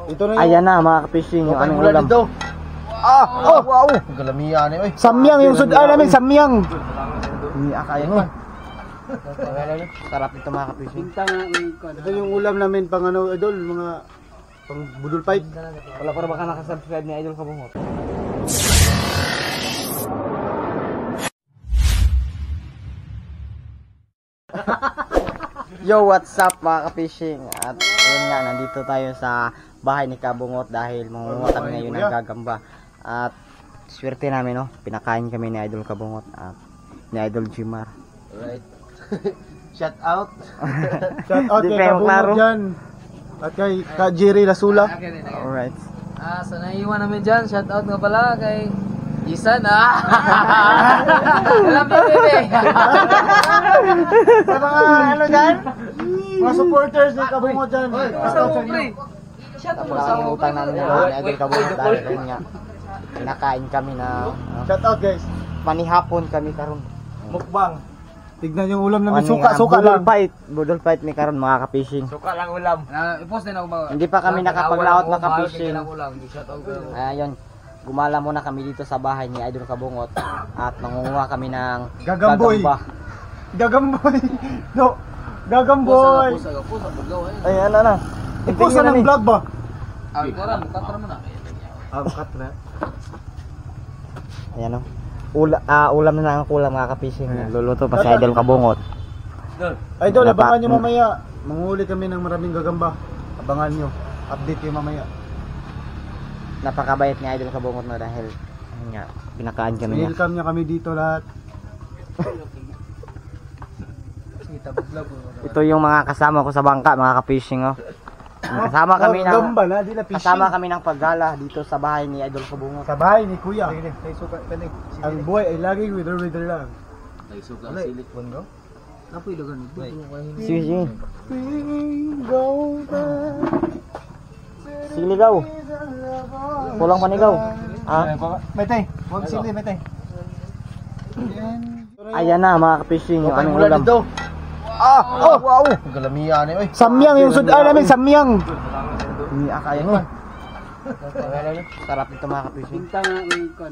Ito na Ayan na mga ka-fishing, yung anong ulam. Oh, wow. Galamian eh. Samyang yung sudan namin, samyang. Hindi akaya mo. Sarap ito mga ka-fishing. Ito yung ulam namin pang ano, idol, mga pang budol pipe. Wala pa baka nakasubscribe ni Idol Kabungot. Yo, what's up mga ka-fishing? At yun nga, nandito tayo sa bahay ni Kabungot dahil mangunguha kami ngayon ng gagamba. At swerte namin, no? Pinakain kami ni Idol Kabungot at ni Idol Jimar. Alright. Shout out. Shout out kay Kabungot dyan. At kay Jerry Lasula. Alright. So naiiwan namin dyan. Shout out nga pala kay Isan. Alam niyo, bebe. Sa mga ano dyan? Mga supporters ni Kabungot dyan. Basta mo, pre. Shout out mo sa Napakalaking utang namin ni Idol Kabungot dahil yun nga. Pinakain kami na Shout out guys. panihapon kami karon. Mukbang. Tignan yung ulam namin. Suka lang. Budol fight ni karon mga ka-fishing. Suka lang ulam. I-post din ako ba? Hindi pa kami nakapaglaot na ka-fishing. Shout out ko. Ayun. Gumala muna kami dito sa bahay ni Idol Kabungot at mangunguha kami ng Gagamboy. Gagamboy. No. Gagamboy. Pusa. Ay, ano na. I-post na ng vlog ba? Karan mo na. Cut na. Ayan o. Ulam na ang kulam mga ka-fishing. Luluto pa si Idol Kabungot. Idol, Wala pa. abangan nyo mamaya. Manghuli kami ng maraming gagamba. Abangan nyo. Update nyo mamaya. Napakabait ni Idol Kabungot na dahil ayun nga, pinakain kami niya. Welcome niya kami dito lahat. Ito yung mga kasama ko sa bangka mga ka-fishing oh. Kasama kami ng Gamba na, di na fishing. kasama kami ng paggala dito sa bahay ni Idol Kabungot. Sa bahay ni Kuya. Ang buhay ay laging wither lang. Suka silik po no? Napoy dagan ito. Sige. Go back. Siligaw. Kulang panigaw. Metay, huwag sili, metay. Ayan na mga ka-fishing, yung anong ulam. Oh, wow. Galamian eh. Samyang yung sudan namin, samyang. Hindi akaya mo. Sarap ito mga ka-fishing.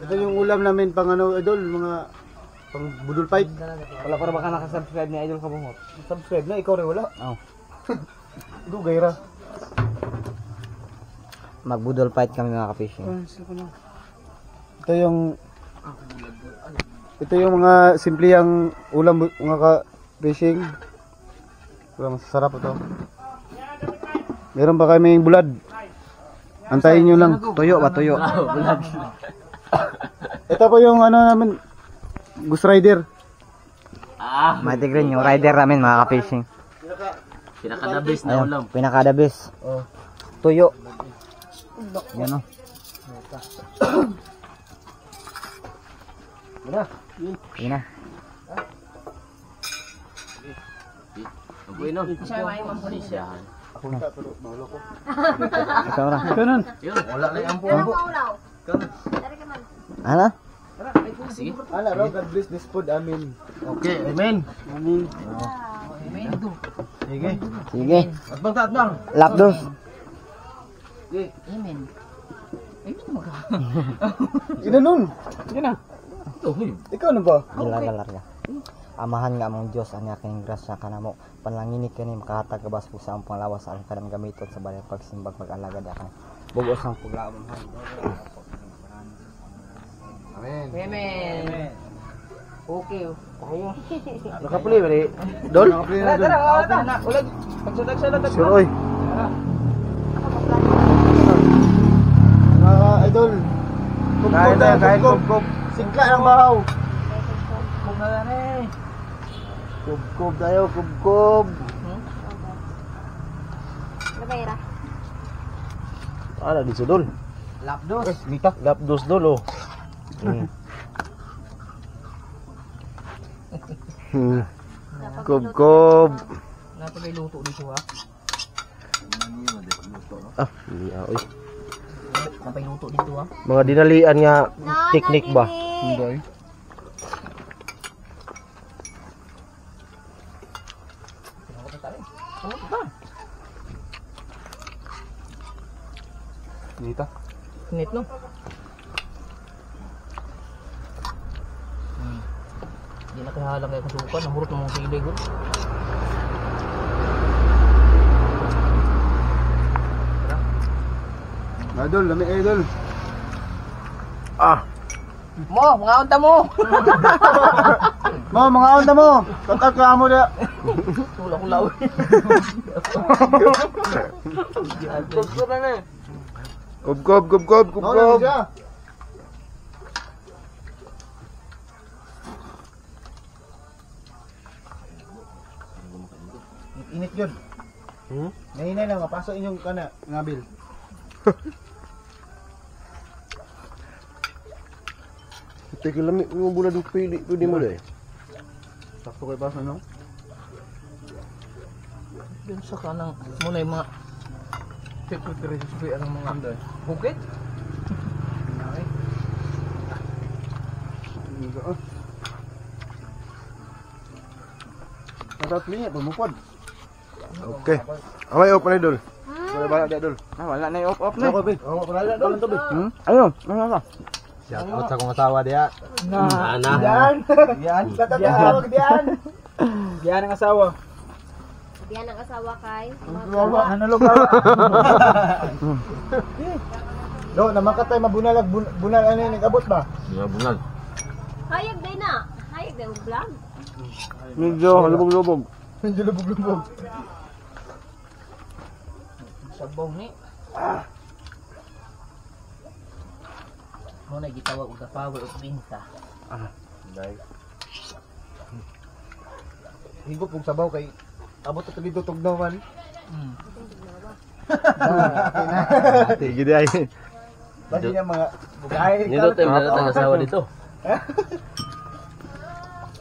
Ito yung ulam namin pang ano, idol, mga pang budol pipe. Wala pa baka nakasubscribe ni Idol Kabungot. Subscribe na, ikaw rin wala. Oh. Dugay ra. Magbudol fight kami mga ka-fishing. Ito yung mga simpleng ulam mga ka-fishing. Ulam masarap ito. Meron pa kaming bulad. Antayin nyo lang. Tuyo ba tuyo? Ito po yung ano namin, Ghost Rider. Matig rin yung rider namin mga ka-fishing. Pinaka-the-best na ulam. Pinaka-the-best. Tuyo. Yan o. Yan na. Bueno. Siya. Ikaw na. Ganun. Wala na yung Pero maulaw. Ano? Sige. Ala, God bless this food, amin. Okay, amen. Amin. Sige. Sige. Atbang. Lapdos. Amen. Ina nun. Sige na. Ikaw na ba? Larga. Amahan nga among Diyos ang aking grasya kanamo. Panlanginik kani makahatag kabas po sa among panglawas ang kanang gamiton sa balay pagsimbag pag-alagad akan. Bugos ang puglaon. Amen. Amen. Okay. Tayo. Nakapuli ba rin? Dol? Nakapuli na dol. Tara na. Ulag. Pagsadag-sadag. Sure, oy. Mga idol. Kubkob. Sigla ng bahaw. Kung na lang eh. Kubkob tayo, kubkob. Labera. Ala, di dol. Lapdos. Lapdos dol, oh. Kubkob. Napagay-luto dito ha. Oy. Napagay-luto dito ha. Mga dinalian nga teknik ba? Hindi. Dito. Init no? Hindi na kahalang kayo kasukan. Namurot ng mga sili ko. Idol, lami idol. Mo, mga unta mo! Mo, mga onda mo. Tatat ka mo dia. Tula ko lawi. Gusto na na eh. Gob. Init yun. Nahinay lang, mapasok inyong kana, ngabil. Teka lang, yung bulan ng pwede mo dahil. Sakto kayo pasok, no? Yun sa kanang muna yung mga secretary ang mga bukid. Natatli niya, pumupod. Okay. Amay, open na idol. Wala ba na idol? Wala na yung off na. Ako, Bin. Oo, pala na, doon, tubig. Ayun, ano. Shout out sa kong asawa diya. Diyan! Diyan! Tatatawag diyan! Diyan ang asawa. Diyan ang asawa kay. Ano lugaw? Do, namakatay mabunalag bunal ano yung nag-abot ba? Bunal. Hayag din na. Hayag din vlog. Medyo lubog-lubog. Medyo lubog-lubog. Sabaw ni. Mo na gitawag og power of pinta. Higop kong sabaw kay abot ito dito tugnawan. Sige di ay. Basi niya mga bugay. ang asawa dito.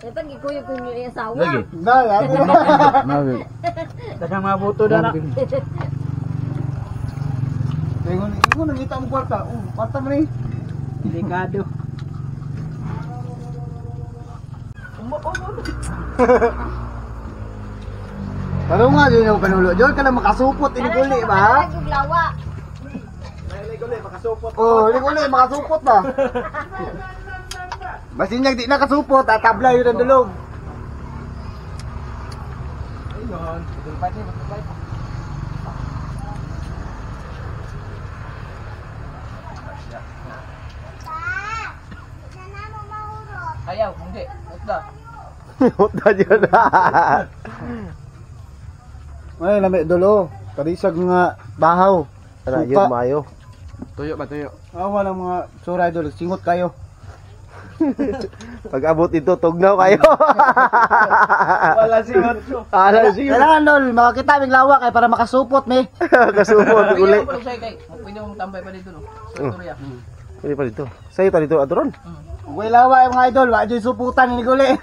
Ito gikuyog ko niyo yung asawa. Na, lagi. Dagang mabuto na na. Ingon nangita mo kwarta. Kwarta mo ni. Delikado. Ano nga din yung panulo? Diyon ka na makasupot inikuli ba? Hayag yung lawa. Oh, inikuli makasupot ba? Basin niyang di nakasupot, tabla yun ang dulog. Ayaw, hindi. Utda. Uta dyan na. Ay, lami dulo. Karisag nga bahaw. Tara, yun mayo. Tuyo. Awa ng mga sura idol, singot kayo. Pag abot ito, tugnaw kayo. Wala singot. Ala, sige. Kailangan lol, makakita aming lawa kay para makasupot me. Kasupot, uli. Pwede mo sa'yo kay. Pwede mo tambay pa dito no. Sa Victoria. Pwede pa dito. Sa'yo ta dito, Adron. Uy lawa yung mga idol, wala dyan suputan inikuli.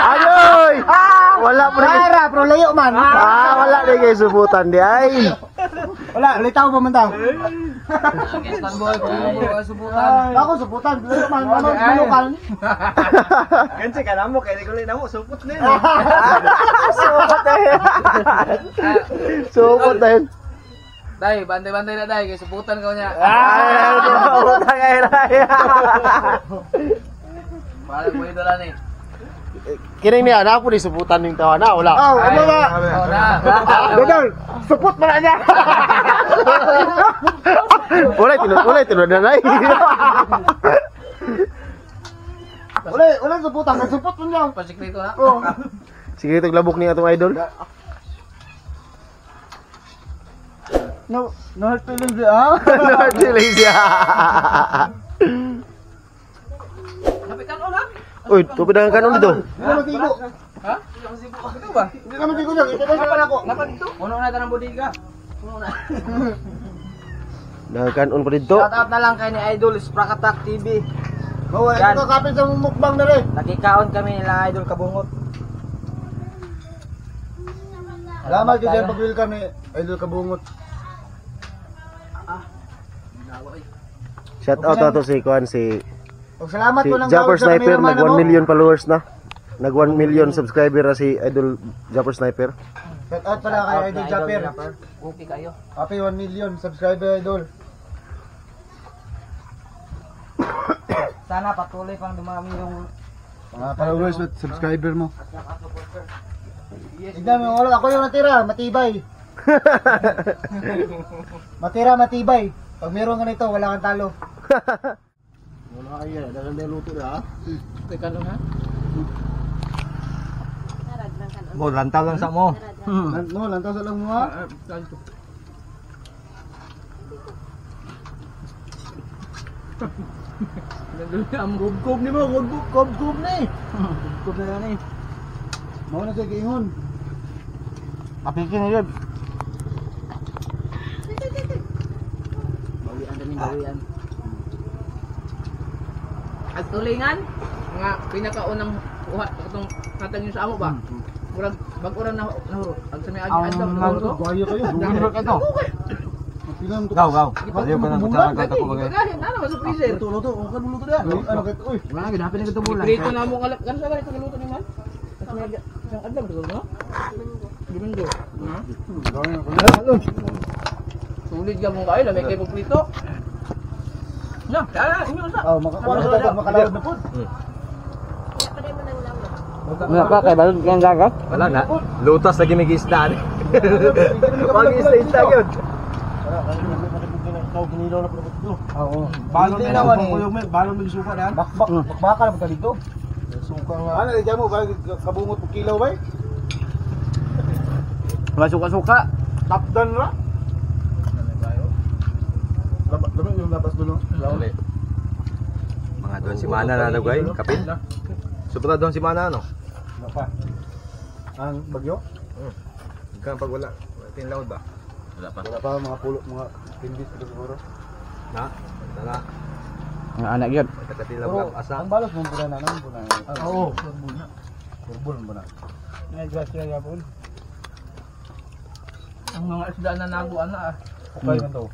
Ayoy! Wala po rin. Para, pro layo man. Wala rin kayo subutan di ay. Wala, litaw pa man tao. Guest boy, kung mo ka subutan. Ako suputan, layo man, manukan. Gansi ka na mo, kaya niguloy na mo, supot na yun. Supot na yun. Dai, bantay-bantay na dai, kay subutan ka niya. Supot ay raya. Para mo ito lang eh. Kining niya, na po ni suputan ng tawa na, wala. Oh, ano ba? Ora. Gadol, supot mo na niya. Ulay, tinod na nai. Ulit suputan, supot mo niya. Pasikreto na. Oh. Sige, itong labok niya itong idol. No hard feelings ah. Lord, chilling siya. Napikan o na? Uy, tupid ang kanon dito. Hindi naman tigo. Ha? Ito ba? Hindi naman tigo niya. Ito na pa ako. Napan dito? Puno na ito ng bodega. Puno na. Nagkanon pa dito. Shoutout na lang kay ni Idol Sprakatak TV. Oh, Yan. ito kapit sa mukbang na rin. Nakikaon kami nila Idol Kabungot. Salamat kayo dyan pag-will kami. Idol Kabungot. Shout out to si Kuan si Salamat po ng Japper sa Sniper, cameraman nag 1 mo. million followers na. Nag 1 million subscriber na si Idol Japper Sniper. Shout out pala kay Idol Japper. Okay kayo. Happy 1 million subscriber, Idol. Sana patuloy pang dumami yung Mga followers at subscriber mo. Tignan mo, wala ako yung natira, matibay. Matibay. Pag meron ka nito, wala kang talo. Wala kaya, dahil may luto na ha. Teka lang ha. Naraglang ka na. Mo, lantaw lang sa mo. No, lantaw sa lang mo ha. Ang gubgob ni mo, gubgob ni. Gubgob na yan eh. Mao na siya giingon. mapikin na yun. Bawian. At tulingan, nga pinakaunang kuha itong katang yung sa amo ba? Murag bag-urang na ang sa may adlaw to. Gayo kayo. Dungirok ito. Pilam to. Gaw. Ayaw ka ng kutsara ka ko bagay. Gahin na sa freezer. Luto. Ang kan luto na. Ano kay uy. Wala na gid na ito bulan. Prito na mo kalap kan sa ganito luto ni man. Sa may isang adlaw to no? Domingo. Ha? Gayo ko. Sulit ka mong kayo, lamay kayo pag prito. Na, kaya inyo sa. Oh, makalawad na pud. Pa rin mo nang lawa. Wala pa kay balod kang dagat. Wala na. Lutas lagi may isda ni. Pag isda yun. Oo. Balon Hindi na naman naman eh. balon may suka na yan. Bakbaka na dito. Suka nga. Ano diyan mo ba kabungot og kilaw ba? Wala suka-suka. Tapdan ra. Laban yung labas doon. Mga doon si Mana na nagway, kapin. Supra doon si Mana ano? Ano pa? Ang bagyo? Hanggang pag wala, tinlawad ba? Wala pa. Wala pa mga pulo, mga tindis ko siguro. Na, wala. Nga anak yun. Katatilaw Pero lang asa. ang balos mo pula na naman pula. Oo. Turbol mo na. Ay grasya ya pul. Ang mga isda na naguan na ah. Okay man to.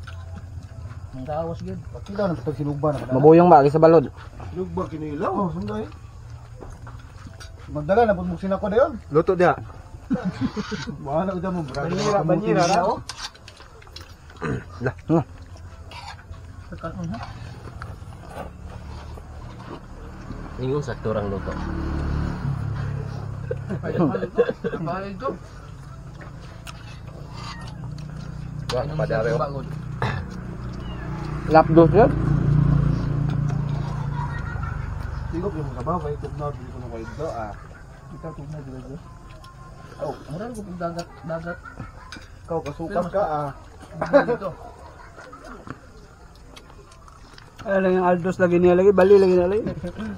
Ang tawas yun. Kita na tag sinugba na. Mabuyong ba sa balod? Lugba kinilaw. Oh, sunday. Magdala na pud ako dayon. Luto dia. Wala na udam mo. Banyira na. Lah. Ingon sa turang luto. Ay, ito. Wah, pada reo. Lapdos yun. Tigop yung kabaw kay tugnaw dito no kay do ah. Kita tugna dito. Oh, mura ko pag dagat. Ikaw kasukas ka ah. Dito. Ano yung Aldos lagi niya lagi, bali lagi na lagi.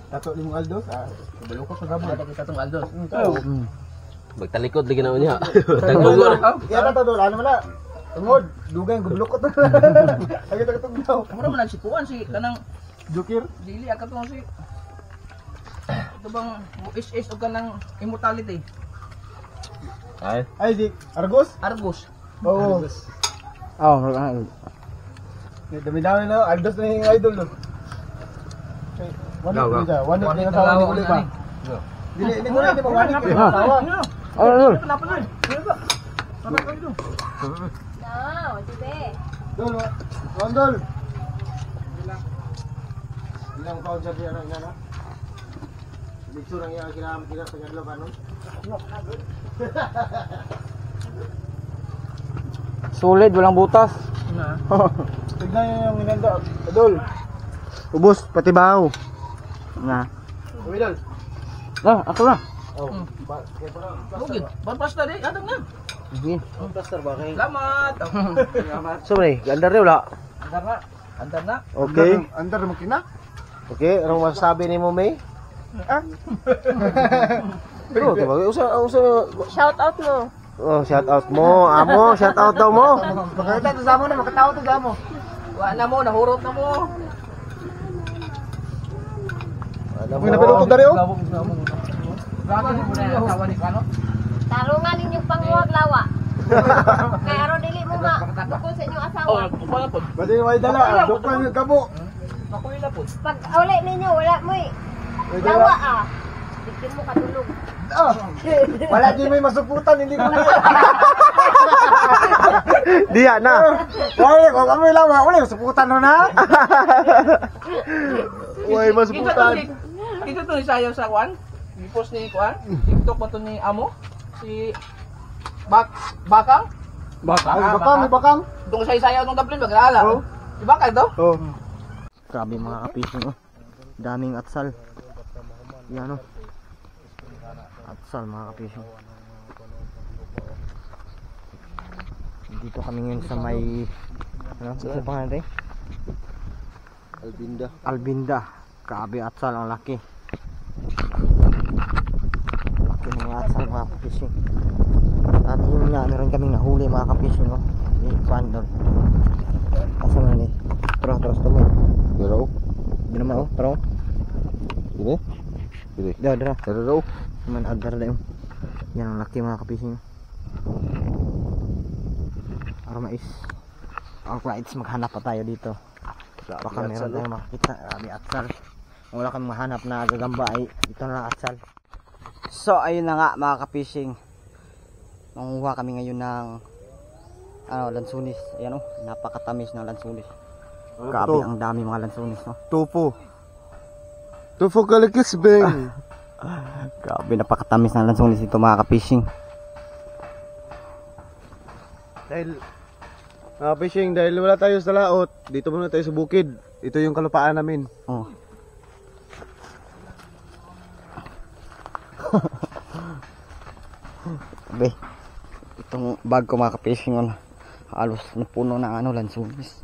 Tato ni mo Aldos ah. Kabalo ko sa gamo. Ada kita tong Aldos. Magtalikod lagi na niya. Kaya na to do ano man na. Tungod, dugay gublokot. Agi ta tugnaw. Mura man nagsikuan si kanang Jukir. dili aka tong si ito bang SS o kanang immortality. Ay di Argos. Argos. Oo. Oh, Dami-dami na Aldos na yung idol do. One Gaw, week gaw. one week Wanit na na tawa lawa ni na pa. ni. Dili mo na di ba one week na tawa. oh, Kenapa ni? Kenapa? Apa itu? No, dibe. Dol. Rondol. Ilang taon siya diyan ang ina. Dito lang yung kina sa gadlo kanon. Solid, walang butas. Nah. Tignan niyo yung inanda. Adol. Ubos pati bahaw. Na. Umidol. Ah, ako na. Oh. Mungkin. Pasta deh, datang na. Sige. Pastor ba kay? Selamat. Sobre, ganda rin wala. Antar na. Antar na. Okay. Andar mo kina? Okay, anong masasabi ni mo, May? Pero, diba? Shout out mo. Oh, shout out mo. Amo, shout out daw mo. Makakita to sa mo na makatawo to sa mo. Wa na mo, nahurot na mo. Uy, napiluto dari oh. Bakit mo na natawa ni Kano? Tarungan ninyong panguwag lawa. Kay aron dili mo ma. Bukod sa inyong asawa. Oh, kupala po. Pwede yung may dala. Duklan yung kabo. Makuila po. Pag uli ninyo wala mo eh. Lawa ah. Bikin mo katulog. Wala di may masuputan, hindi ko na. Diya na. Ay, kung kami lang, wala masuputan no na. Uy, masuputan. Ito to sayaw sa Kwan. Post ni Kwan. TikTok pa to ni Amo. Si Bakang. Bakang, may bakang. Itong sayaw ng Dublin, mag-aala. Oh. Si Bakang to? Oh. Grabe mga kapising oh. Daming atsal. Yan oh. Atsal mga kapising. Dito kami ngayon sa may ano sa pangalan natin? Albinda. Grabe atsal ang laki. Laki mga atsal mga kapising. At yun nga meron kaming nahuli mga kapising oh. Kuan doon. Asa na ni? Terus tumo. Dero. Di naman oh, pero Ini. Ini. dara. Dero. Man agar na yun. Yan ang laki mga kapising. Armais. Alright, maghanap pa tayo dito. Baka meron tayong makikita. Grabe atsal. Kung wala kami mahanap na gagamba ay ito na lang atsal. So ayun na nga mga kapising. Manguha kami ngayon ng lansunis. Ayan oh, napakatamis ng lansunis. Grabe ang dami mga lansunis no. Tofu. Tofu kalikis beng. Grabe napakatamis ng lansunis ito mga kapising. Dahil fishing, dahil wala tayo sa laot, dito muna tayo sa bukid. Ito yung kalupaan namin. Oh. Sabi, itong bag ko mga kapising on, halos napuno ng lansunis.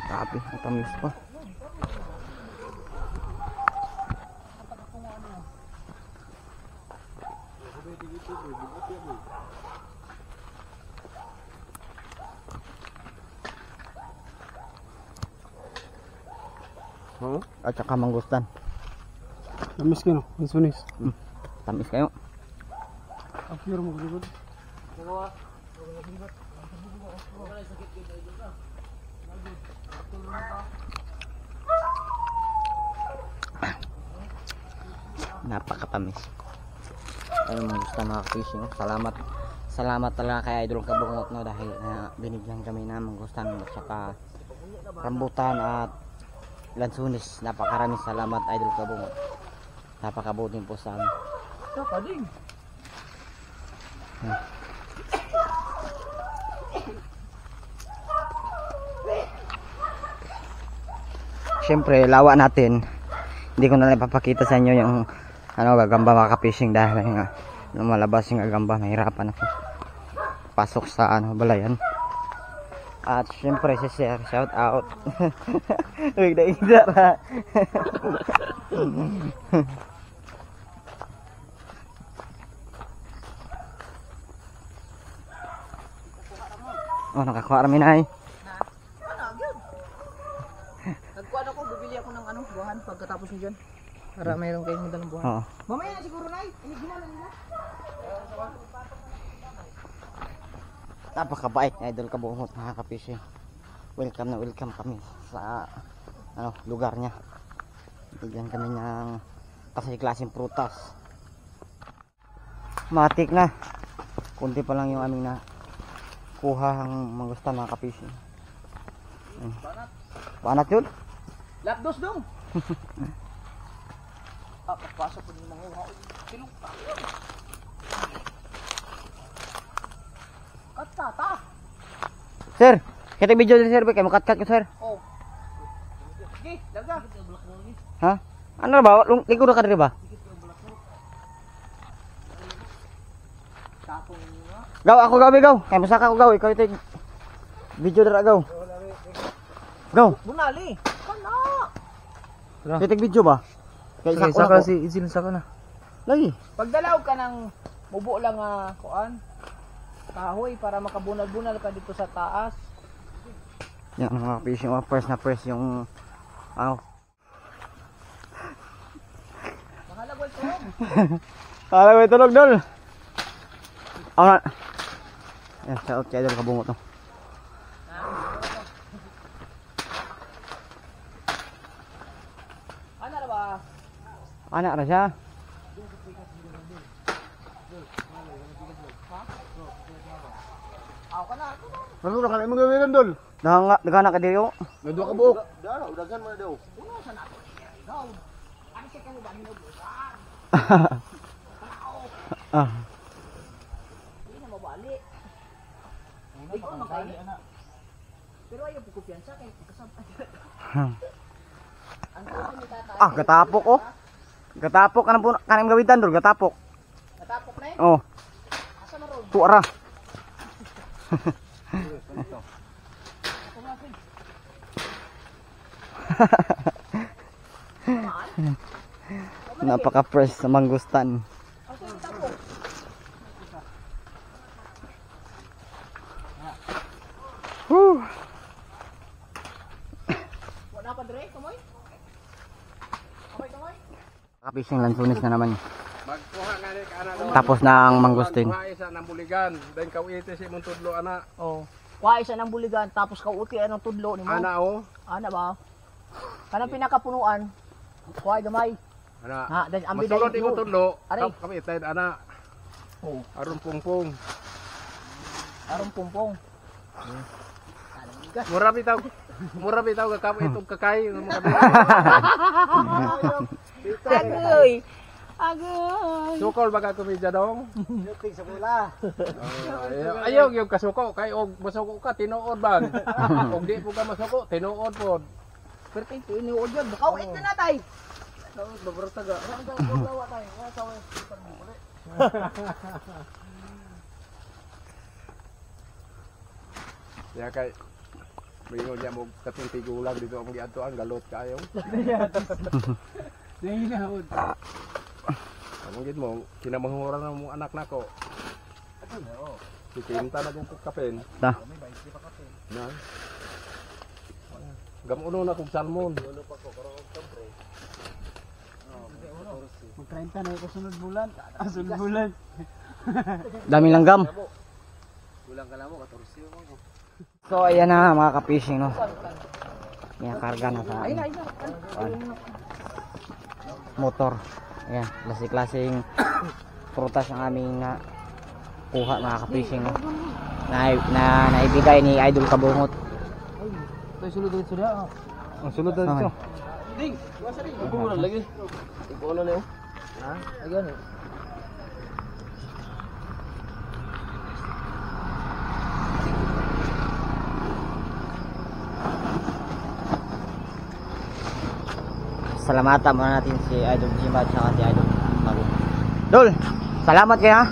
Grabe, matamis pa. At saka mangustan. Tamis ka no, lansunis. Tamis kayo. Apir mo gud. Napakatamis. Ayun mangustan mga fishing. Salamat talaga kay Idol Kabungot no dahil binigyan kami ng mangustan at saka rambutan at lansunis. Napakaraming salamat Idol Kabungot. Napakabuting po sa amin. Pading. Siyempre lawa natin. Hindi ko na lang ipapakita sa inyo yung gagamba mga ka-fishing dahil nga lumalabas yung gagamba, mahirapan ako pasok sa balayan. At syempre si Sir, shout out. Wig na indara. Oh, nakakuha kami na Nagkuhan ako, bibili ako ng buwahan pagkatapos nyo dyan. Para mayroon kayong madalang buwahan. Oo. Mamaya na siguro na ginalan nila. Napakabait na Idol Kabungot mga ka-fishing. Welcome na welcome kami sa lugar niya. Bigyan kami ng kasi-klaseng prutas. Matik na. Kunti pa lang yung aming na kuha ang mangustan mga ka-fishing. Banat yun? Lapdos dong. Pasok po ng mga uhaw. Silong pa. Katata. Sir, kita video din sir, kaya makat-kat ko sir. Oh. Sige, laga. Ha? Ano na ba? Likod na ka rin ba? Gaw, ako gaw, gaw. Kaya masaka ako gaw, ikaw ito yung video na gaw. Gaw. Bunali. Kana. Ito yung video ba? Kaya isa ko si Izil sa kana. lagi. Pagdalaw ka ng mubo lang kuan. Kahoy para makabunal-bunal ka dito sa taas. Yan mga fishing, press na press yung Mahalagwal to. Alam mo tulog dol. Ako na. Yan, shout out kay Idol Kabungot to. Ano na ba? Anak na siya. Ano na kanay mo gawin dol? Dagana ka diri oh. Nadua ka buok. Dara, udagan mo na daw. Ah. Ah, gatapok oh. Gatapok kanang gawitan dol, gatapok. Natapok na eh. Oh. Tuara. Napaka-fresh sa mangustan. Whew. Wala pa dire, kumoy. Kapising lansunis na naman. Magkuha nga ni kana daw. Tapos na ang mangustin. Kuha isa ng buligan, then kawite si mong tudlo ana. Oh. Kuha isa ng buligan tapos kauti anong tudlo nimo. Ana o. Ana ba? Kanang pinakapunuan. Kuha gamay. Ana. Ha, then ambi Masulod imo tudlo. Aray. Kawite ana. Oh, Aron pungpung. aron pumpong. Mura bitaw ka kapo itong kakay ng mga Agoy. Agoy. sukol baga kumidya dong. Yuting sa bula. Ayaw yung kasuko kay og masuko ka tinuod ba. Og di po ka masuko tinuod pod. Pero ito iniuod yun. Kauit na natay. Babartaga. Ya kay Bingo niya mo katong tigulang dito ang giadto ang galot kayo. Nahihinaod. Among gid mo kinamahura na mo anak nako. Kikinta na kung kapen. Ta. Na. Gamuno na kog salmon. Mag-30 na ito sunod bulan. Sunod bulan. Daming langgam. Kulang ka mo 14 mo. So ayan na mga ka-fishing no. Yan karga na sa motor. Ayan, klase-klaseng prutas ang aming na kuha mga ka-fishing no. Na naibigay ni Idol Kabungot. Ito sulod dito siya. Ang sulod dito. Ding, wasa rin. Ako mo lagi. Ikaw na niyo. Ha? Ayun eh. Salamatan muna natin si Idol Jima at saka si Idol Mago. Dol, salamat kayo ha.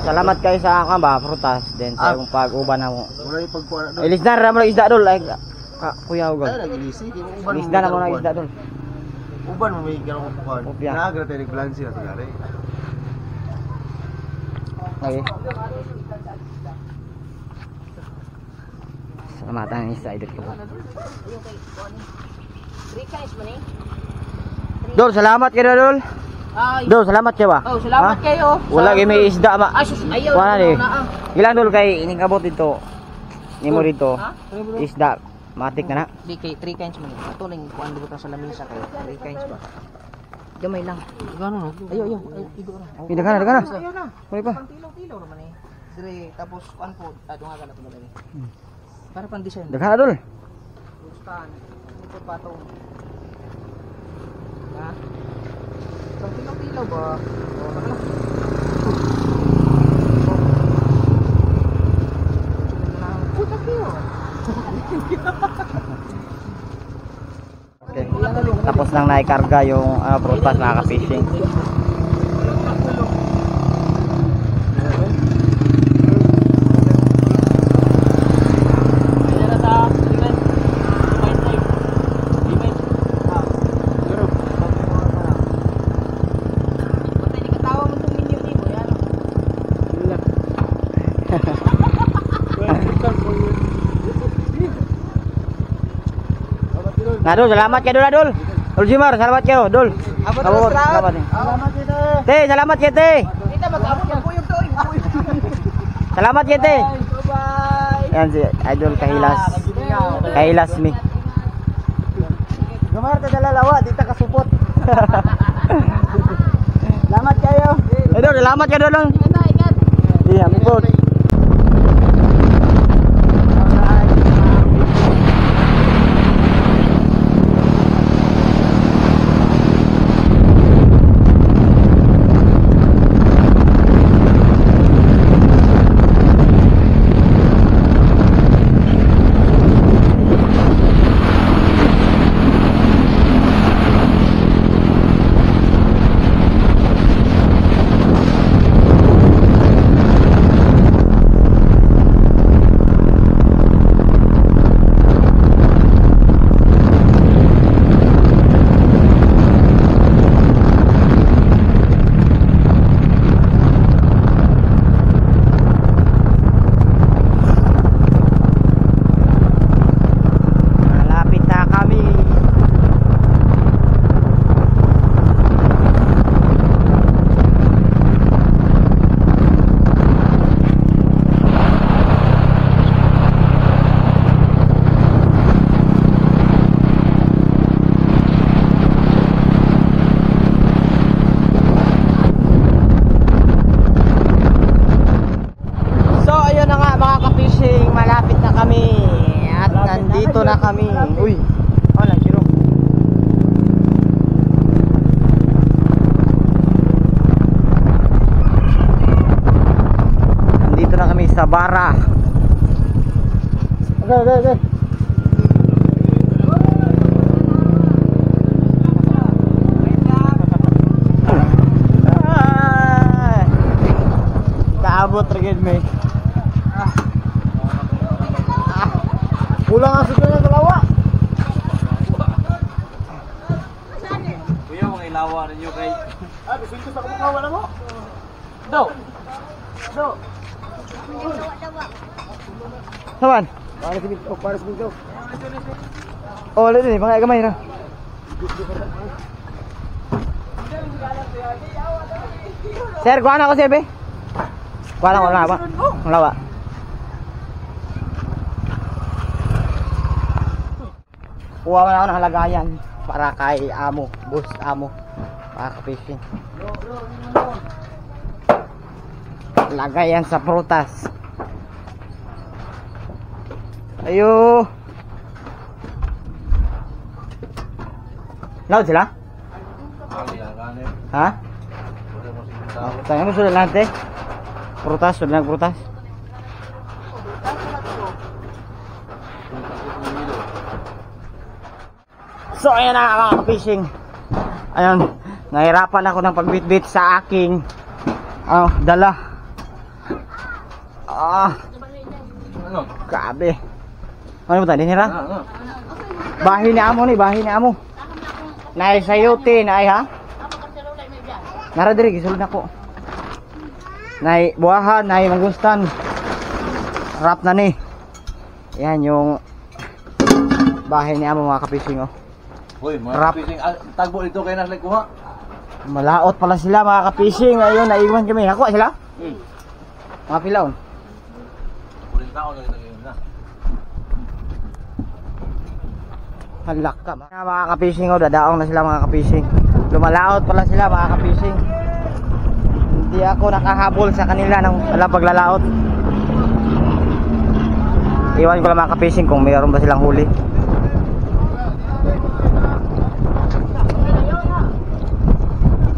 Salamat kayo sa akin ba, prutas. Then sa yung pag-uban mo. Wala yung pagkuha na. Ilis na rin mo isda dol. Ay, kuya Ugol. Nagilisi, di mo uban. Isda na mo na isda dol. Uban mo may ganong kukuhan. Upya. Naagra tayo nag-blancy na tagari. Okay. Salamatan ni sa Idol Kabungot. Recognize mo ni? Dol, salamat kayo dol. Ay. Dol, salamat kayo ba? Oh, salamat Ha? kayo. Wala kay may isda ma. Ay, sus, ayaw. Wala ni. Na. Ilang dol kay ining abot dito. Nimo dito. Ha? Isda. Matik na na. Di kay 3 kinds mo ni. Patuling kuan dito sa lamisa kayo. 3 kinds ba? Gamay lang. Gano? Ayo. Igo ra. Pindagan na. Ayaw na. Kuy pa. Pang tilaw naman eh. Dire tapos kuan po. Dunga na to dali. Para pang design. Daghan na dol. Stand. Ito patong. Ha? Pang tilaw ba? Oh, nakala. Puta kayo. Okay. Tapos nang naikarga yung prutas na ka-fishing. Nah, Dol, salamat kayo Dol. Dol Jimar, salamat kayo, Dol. Abot, salamat. Te, salamat kayo, Te. Kita mag-abot ng puyog to. Salamat kayo, Te. Bye-bye. Yan si Idol Kahilas. Kahilas mi. Gamar ta dalalawa, dita ka supot. Salamat kayo. Dol, salamat kayo, Dol. Ito, ikat. Iya, mi po. Okay. Kaabot rin may. Kulang ang susunod ng dalawa. Kuya, mga ilawa ninyo kay... Bisin ko sa kumakawa na mo. Saman? Para sa video. Oh, wala din, mga gamay na. Sir, kuha na ako sir, be. Kuha na ako, wala ba? Wala ba? Kuha ka na ako ng halagayan para kay amo, boss amo, para ka-fishing. Lagayan sa prutas. Ayo. Laut sila? Ha? Tanya mo sudah nanti. Prutas, sudah prutas. So ayan na mga fishing. Ayun, nahirapan ako ng pagbitbit sa aking dala. Grabe. Ano ba tadi nira? Bahin ni amo ni, bahin ni amo. Nay sayote nay ha. Nara diri gisulod nako. Nay buahan, nay mangustan. Rap na ni. Yan yung bahay ni amo mga ka-fishing oh. Uy, mga Rap. fishing. Tagbo dito kayo nasa kuha. Malaot pala sila mga ka-fishing. Ayun, naiwan kami. Nakuha sila? Mga pilaon. Kuling tao na ito na. Halak ka. Mga ka-fishing oh, dadaong na sila mga ka-fishing. Lumalaot pala sila mga ka-fishing. Hindi ako nakahabol sa kanila ng paglalaot. Iwan ko lang mga ka-fishing kung mayroon ba silang huli.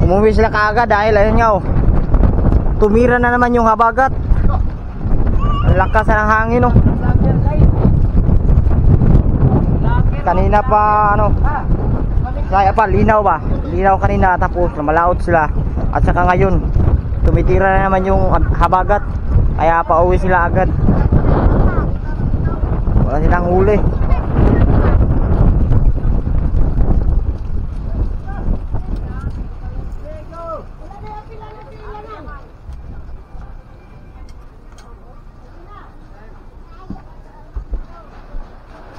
Umuwi sila kaagad dahil ayun nga oh, tumira na naman yung habagat. Ang lakas ng hangin oh. Kanina pa ano, kaya pa linaw ba? Linaw kanina tapos lumalaot sila. At saka ngayon tumitira na naman yung habagat. Kaya pa uwi sila agad. Wala silang huli.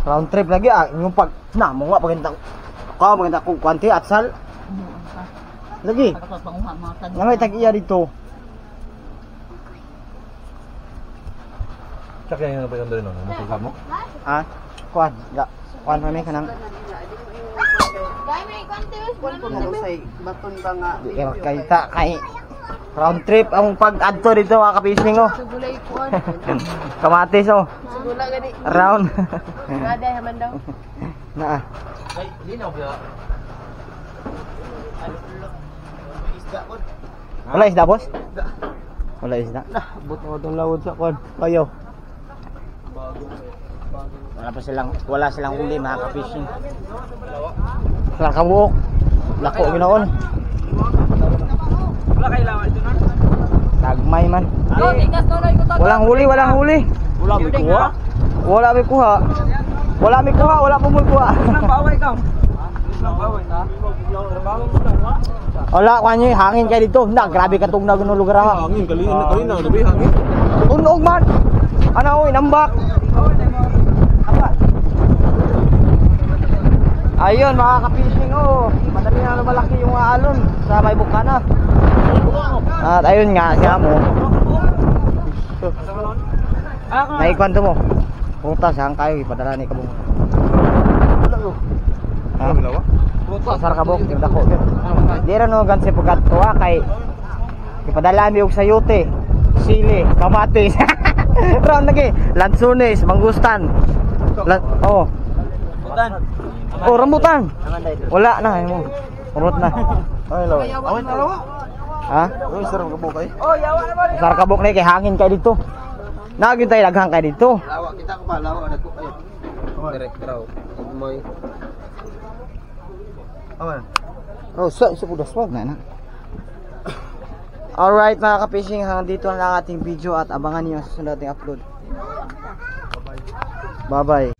Round trip lagi yung pag mo nga maganda ko kwanti at sal. Lagi. Namay tag-iya dito. Sakya yung napaganda rin no? Matulka mo? Ha? Kuan kami kanang Baton ba nga? di kay makita kay round trip ang pag-adto dito mga ka-fishing oh. Gulay kuan. Kamatis oh. Gula gani. Round. Ada haman daw. Na. Ay, linaw ba? Wala isda boss? Wala isda. Buto mo itong lawod sa kwan. Kayo. Wala silang huli mga ka-fishing. Sa kabuok. Lako ginoon. Wala kayo lawan dito na. Tagmay man. Walang huli. Wala may kuha. Wala po mo kuha. Nang baway ka. Nang baway ta. Wala kanyo hangin kay dito. Na grabe ka tong naguno lugar ha. Hangin, kalina gabi hangin. Tunog man. Ano oy nambak. Ayun mga ka-fishing oh. Madali na malaki yung alon sa may bukana. At ayun nga siya mo. Naikwanto mo. Putas hang kayo ipadala ni kabong. Ha? Pasar kabok yung dako. Di ra no ganse pagkat tuwa kay ipadala mi og sayote, sili, kamatis. Round lagi, lansunes, mangustan. Oh. Oh, rambutan. Wala na mo. Urot na. Ay, lawa. Awin na lawa. Ha? Uy, sarang kabok ay. Oh, yawa na ba? Pasar kabok na kay hangin kay dito. Nagin tayo daghang kay dito. Lawa kita ko pa, lawa na ko. Ayun. Direct raw. May Aman. Oh, sa pudas wag na. Alright mga ka-fishing, hanggang dito lang ang ating video at abangan niyo ang susunod nating upload. Bye bye.